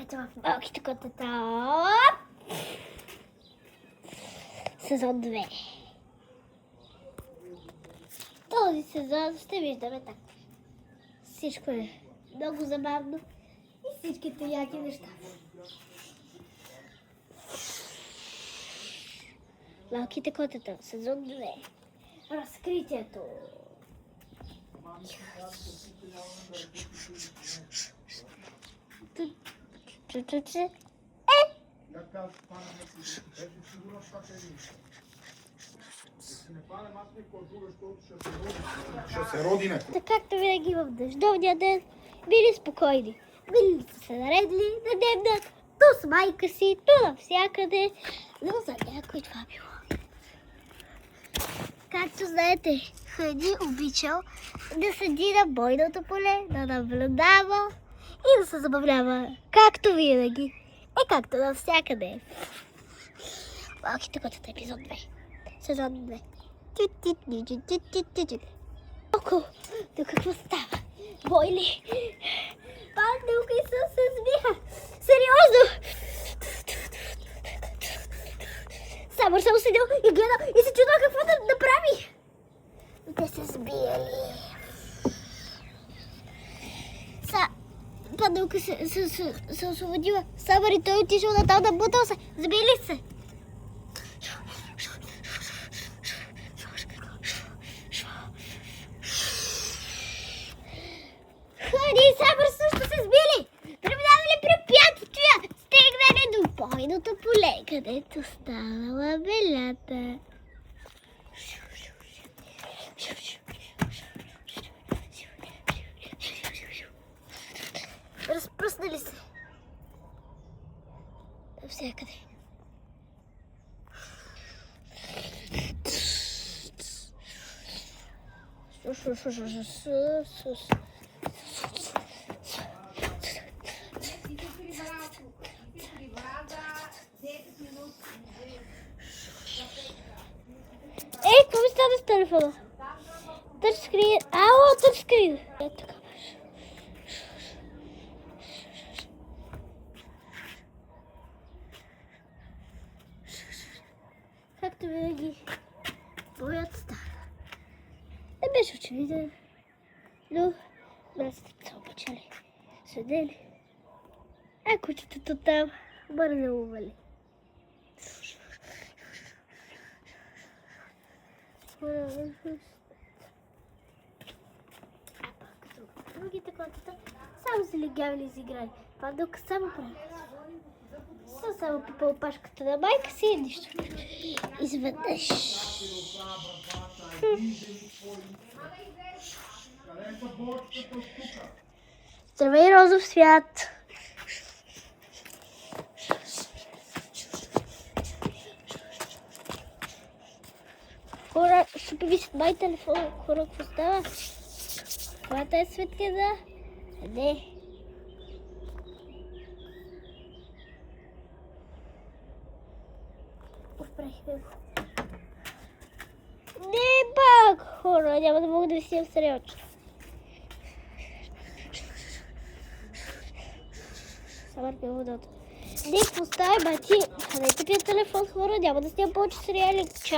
Здравейте в малките котета. Сезон 2. Този сезон ще виждаме така. Всичко е много забавно и всичките яки неща. Малките котета. Сезон 2. Разкритието. Ще се роди не. Така както винаги в дъждовния ден, били спокойни. Били са се наредили да дневнат то с майка си, то навсякъде, но за някой това било. Както знаете, Хъни обичал да седи на бойното поле, да наблюдава и да се забавлява, както винаги. Както навсякъде. Малките котета, епизод 2. Сезон 2. Око, то какво става? Бойли? Панделка и сън се сбиха. Сериозно! Само седил и гледал и се чудва какво да направи. Но те се сбиели. Панделка се освободила. Самър и той отишъл на там да бутал се. Сбили се. Хъни и Самър също се сбили. Преминавали препятствия. Стигнали до бойното поле, където станала белята. Разпръснали се. Навсякъде. Какво ми стана с телефона? Тъчскрин. Ало, тъчскрин. Така. Както винаги, боят стана. Не беше очевиден, но братците са обичали. Седели. А кучетата там мързелували. А пък като другите котета само се легявали и си играли. Панделка само прави. Само попа опашката на майка си и нищо. Изведнъж. Здравей, розов свят! Хора, ще повисят май телефон. Хора, какво става? Каквата е светлина? Не. Оправихме го. Не пак, хора, няма да мога да ви снимам сериозно. Самър ми водата. Не, поставя бати. Хванете телефон, хора, няма да снимам повече сериали.